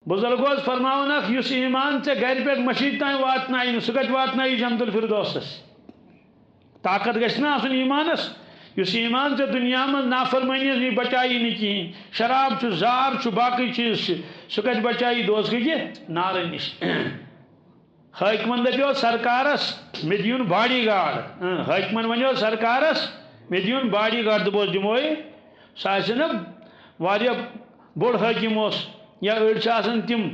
بزرگوز فرماون یس ایمان ے گھر پہ مشید تین واتن سہ گھر واتن جنت الفردوسس طاقت گھنا آسن ایمانس یس ایمان ے دنیا من نافرمانی نی بچائی نی کہین شراب زار باقی چیز سہ گھر بچائی دوزخی نار نش حاکمن دپیو سرکارس مے دیون باڈی گارڈ حاکمن ونیو سرکارس مے دیون باڈی گارڈ دپوس دموے سہ نا واریاہ بوڑ حاکم اس یا أڑ تم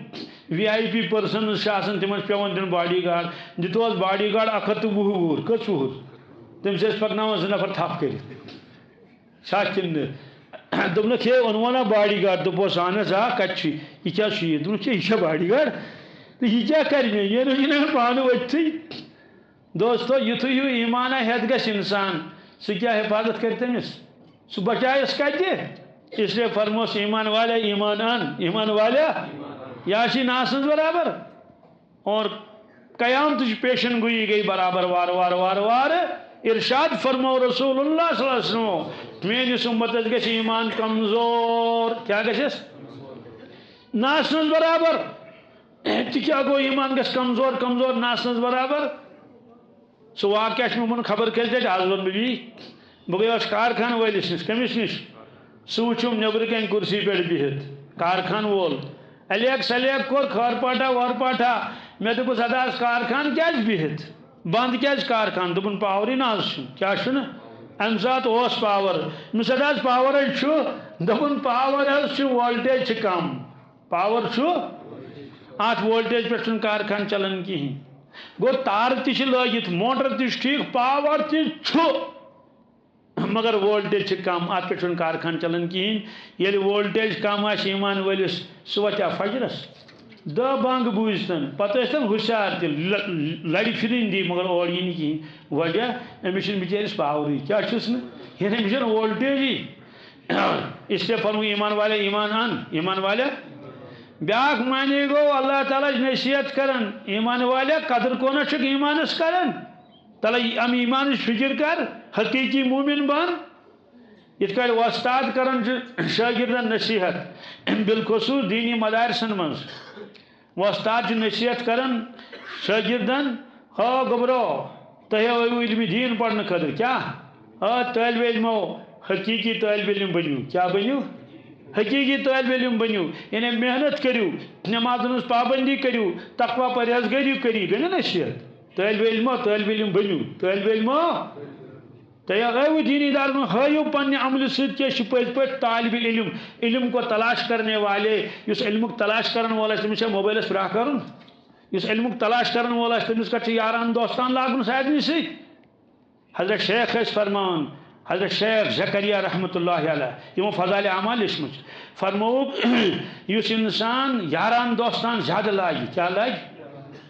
وی آئی پی پرسنز تمن پیون دن باڈی گارڈ دتوس باڈی گارڈ 120 کٔژ وُہُر تم سے پکناون 2 نفر تھپ کر کن دپنک ہے اونونا باڈی گارڈ دپوس اہن حظ آ کتہ یہ کیا دپنک یہ باڈی گارڈ تو یہ کیا کر یہ پانہ ورتھٕے دوستو یتھے ہیو ایمانہ ہیتھ گژھِ انسان سہ کیا حفاظت کر تمس سہ بچائس کتہ اس لیے فرموس ایمان والا ایمان ان ایمان والا یا چھ ناسنز برابر اور قیامت پیشن گوئی گئی برابر وار وار وار وار ارشاد فرمو رسول اللہ صلی اللہ علیہ وسلم میانس امتس گژھِ ایمان کمزور کیا گژھس ناسنز برابر تہ کیا گو ایمان گژھِ کمزور کمزور ناسنز برابر سہ واقعہ چھ مےٚ خبر کٔژِ لٹہِ آز ون بہٕ گٔیوس کارخانہ وٲلِس نش کٔمِس نش سہ وچھم نبر کن کرسی پہ بہت کارخان وول الیک سلیک کور کھار پاٹا وار پاٹا مے دپس ادا کارخان کیا بہت بند کیا کارخان دپن پاورے نا کیا ام سات اس پاور مس ادا پاور دپن پاور وولٹیج کم پاور ات وولٹیج پہ کارخان چلان کہین گو تار تہ لگت موٹر تہ ٹھیک پاور تہ مگر وولٹیج کم ات پہ کارخان چلان کہین یل وولٹیج کم ایمان ولس سہ وتیا فجرس 10 بانگ بوزتن پتہ ہوشیار تہ لڑی پھرین دی مگر اور یہ کہین وجہ امس بچارس پاوری کیا نا امس وولٹیجی اس لیے فرمو ایمان والے ایمان ان ایمان والے بیاکھ معنی گو اللہ تعالیٰ نصیحت کرن ایمان والے قدر کونہ چھ ایمانس کرن تلے ام ایمان فکر کر حقیقی مومن بن یت کر وستاد کرن شاگردن نصیحت بالخصوص دینی مدارسن من وستاد نصیحت کرن شاگردن ہا گبرو تہ علم دین پڑھنے خاطر کیا طالب علمو حقیقی طالب علم بنیو کیا بنیو حقیقی طالب علم بنیو یعنی محنت کریو نماز پابندی کریو تقوی پرہیزگاری کری گئی نا نصیحت طالب علم بنیو طالب علمو تیو دینی دار ہائیو پنہ عمل سی پز پہ طالب علم علم کو تلاش کرنے والے اس علم تلاش کرنے والا تمس موبائلس پہ کرن اس علم تلاش کرنے والا تمس کٹ یاران دوستان لاگن سادنی سی حضرت شیخ فرمان حضرت شیخ زکریا رحمۃ اللہ علیہ یہ فضائل اعمال لچھمت فرموک اس انسان یاران دوستان زیادہ لاگی کیا لاگی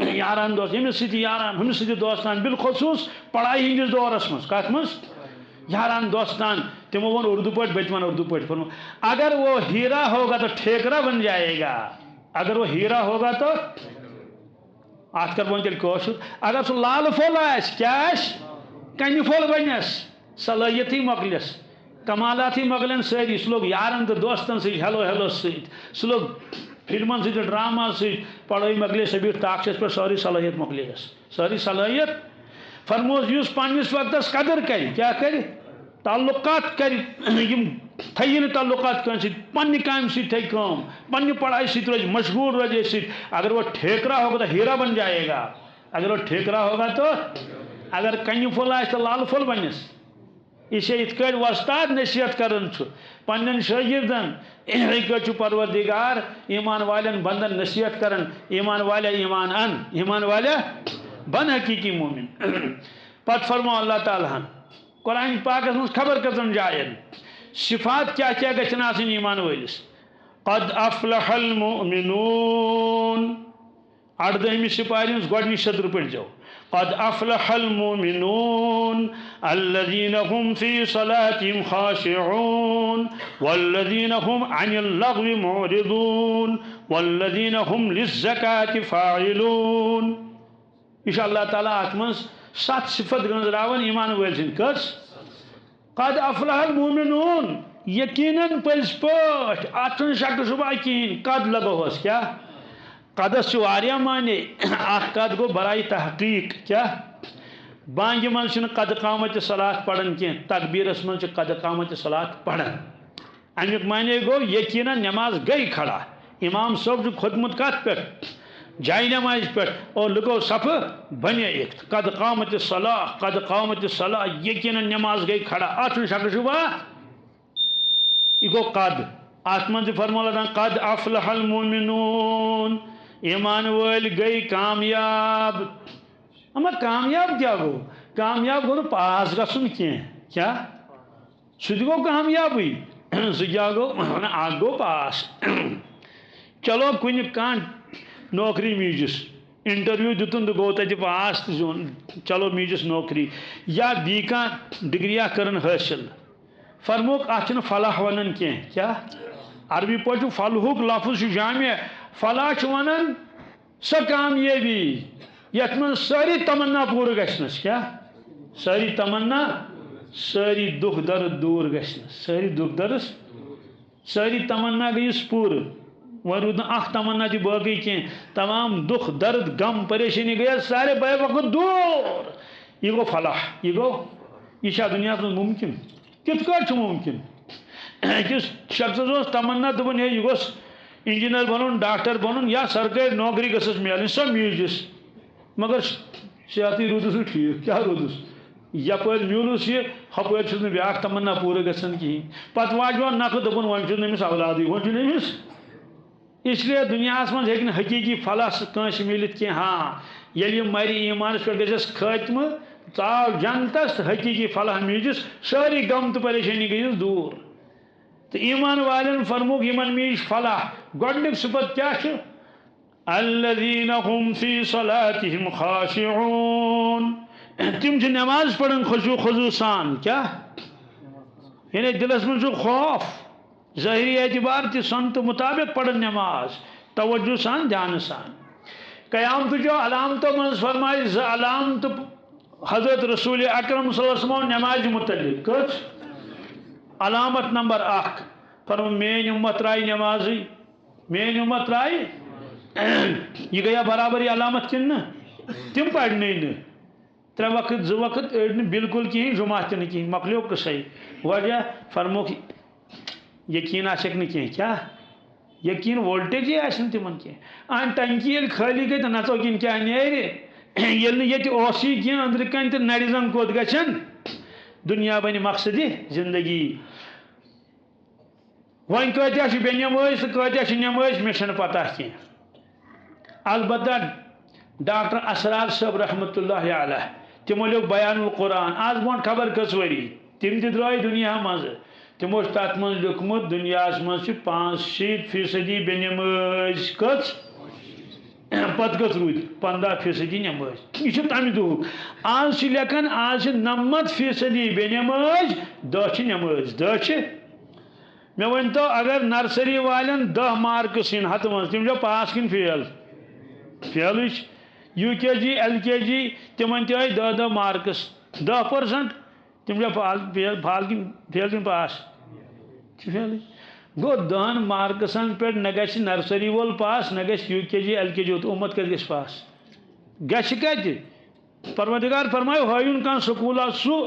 یاران دوست یمس سی یاران ہمس سی دوستان بالخصوص پڑھائی ہندس دورس مز کت مز یاران دوستان تمو ون اردو پہ بچ اردو پہ فرمو اگر وہ ہیرا ہوگا تو ٹھیکرا بن جائے گا اگر وہ ہیرا ہوگا تو آت کر بون تیل کوشش اگر سو لال پھول آس کیا آس کنہ پھول بنس صلاحیت ہی مکلس کمالات ہی مکلن ساری سہ لوگ یارن تو دوستن سی ہیلو ہیلو سہ لوگ فلمن سی ڈرامہ سی پڑھائی مکلے سہ بیٹھ تاکشس پہ ساری صلاحیت مکلے گس ساری صلاحیت فرموس اس پنس وقتس قدر کر کیا کر تعلقات کر تھین تعلقات کن سی پنہ کام سی تھے کام پنہ پڑھائی سی روز مشغول روزے سی اگر وہ ٹھیکرا ہوگا تو ہیرا بن جائے گا اگر وہ ٹھیکرا ہوگا تو اگر کنہ پھول آس تو لال پھول بنس اسے ات کٹ وستاد نصیحت کرن پنن شاگردن کٹ پروردگار ایمان والن بندن نصیحت کرن ایمان والے ایمان ان ایمان والے بن حقیقی مومن پت فرمو اللہ تعالیٰ قرآن پاکس من خبر کتن جائن صفات کیا کیا گھن آسن ایمان ولس قد افلح المؤمنون 18 سپارہ گۄڈنِچ شطر پہ جو قد افلح المؤمنون الذين هم في صلاتهم خاشعون والذين هم عن اللغو معرضون والذين هم للزكاة فاعلون یہ اللہ تعالیٰ ات من 7 صفت گنزراون ایمان ول سن کس قد افلح المؤمنون یقیناً پز پٹ ات شک شبہ کہین قد لگوس کیا قدس واریاہ معنی اخ قد گو برائے تحقیق کیا بانگہ من قد قامت صلات پڑھن کی تکبیرس من قد قامت صلات پڑھن امیک معنی گو یقینا نماز گئی کھڑا امام صاحب کھوتمت کت پہ جائے نماز پہ اور لکو صف بنے ایک قد قامت صلاح یقینا نماز گئی کھڑا ات شک شبہ یہ گو قد ات من فرمو اللہ قد افلح المومنون ایمان ول گئی کامیاب اما کامیاب کیا گو کامیاب گو پاس گھن کیا سہ گو کامیابی سہ کیا گو اخ گو پاس چلو کن کان نوکری میجس انٹرویو دتن تو گو تتہ پاس زون چلو میجس نوکری یا بی کان ڈگریا کرن حاصل فرموک اتھ فلاح ونان کیا عربی پہ فلحک لفظ جامع فلاح ونان سہ کامیابی یت من ساری تمنا پور گھنس کیا ساری تمنا ساری دکھ درد دور گھنس ساری دکھ درد ساری تمنا گیس پور وہ رود اخ تمنا تہ باقی کی تمام دکھ درد غم پریشانی گئی سارے بے وقت دور یہ گو فلاح یہ دنیا من ممکن کت کٹ ممکن اکس شخص تمنا دپن ہے یہ گوس انجینئر بنن ڈاکٹر بنن یا سرکاری نوکری گھس ملن سو میجس مگر صحتی رودس ٹھیک کیا رودس یپر میولس یہ ہپر چھس بیاکھ تمنا پورٕ گژھان کہین پتہ واجوان نکھٕ دپن ون چھُ نمس اولادی ون چھُ نمس اس لیے دنیا من ہیکہ نہٕ حقیقی فلاح کٲنٛسہِ ملت کی ہاں ییٚلہِ یہِ مرِ ایمانس پٮ۪ٹھ گژھٮ۪س خٲتمہٕ ژاو جنتس تہٕ حقیقی فلاح میجس سٲری غم تہٕ پریشانی گٔیس دوٗر تو ایمان والن فرموک یمن میج فلاح گۄڈنیُک صفت کیا چھُ الذین هم فی صلاتهم خاشعون تم چھ نماز پڑھن خضوع سان کیا یعنی دلس من خوف ظاہری اعتبار تہ سنت مطابق پڑھن نماز توجہ سان دھیان سان قیامت جو علامتوں من فرمائے ز علامت حضرت رسول اکرم صلی اللہ علیہ وسلم نماز متعلق کچھ علامت نمبر 1 فرمو مین امت رائی نمازی مین امت رائی یہ گیا برابری علامت کن تم پڑھنے ترے وقت زٕ وقت اڑ بالکل کہین جمعہ تہ کہین مکلیو قصے وجہ فرموک یقین آسک نہ کیا یقین وولٹیجی آسن تمن کی ان ٹنکی یل خالی گئی تو نژو کن کیا نیرِ یل نہ یت اوسی کین اندر کن تو نڑ زن کوت گژھن دنیا بنی مقصدی زندگی ون کتیا بے نماز تو کتیا نماز مے چھنہ پتہ کی البتہ ڈاکٹر اسرار صاحب رحمۃ اللہ علیہ تمو لیو بیان القرآن آز بون خبر کس وری تم تہ درائے دنیا مز تمو تات من لیوکمت دنیا مز 65% بے نماز کچ پت کت رود 15% نماز یہ تمہ دہ آج لیکن آج 90% بے نماز 10 نماز 10 مے ون تو اگر نرسری والن 10 مارکس ان ہتھ من تم جو پاس کن فیل فیلچ یو کے جی ایل کے جی تمن تہ 10 مارکس 10% تم جو فال کن فیل کن پاس فیل گو 10 مارکسن پہ نہ گژھِ نرسری وول پاس نہ گژھِ یو کے جی ایل کے جی امت کت گژھِ پاس گژھِ کتہ پروردگار فرمایو ہٲیُن کانٛہہ سکوٗلا سُہ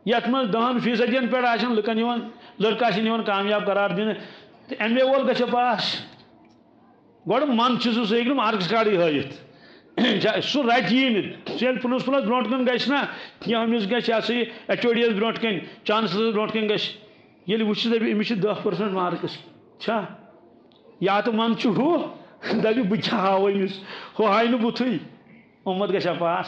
یتھ منٛز 10% پٮ۪ٹھ آسن لُکن یِوان لڑکہٕ آسن یِوان کامیاب قرار دِنہٕ تہٕ ایم اے وول گژھِ پاس گۄڈٕ منٛد چھُ سُہ ہیٚکہِ نہٕ مارکس کارڈٕے ہٲیِتھ سُہ رٹہِ یی نہٕ سُہ ییٚلہِ پرنسپلس برونٛٹھ کُن گژھِ نا یا أمِس گژھِ یہ سا یہِ ایچ او ڈی یس برونٛٹھ کَنۍ چانسلرس برونٛٹھ کَنۍ گژھِ ییٚلہِ وٕچھِ دپہِ أمِس چھِ 10% مارکس چھا یا تہٕ منٛد چھُ ہُہ دپہِ بہٕ کیٛاہ ہاوو أمِس ہُہ ہاے نہٕ بُتھٕے اُمت گژھِ ہا پاس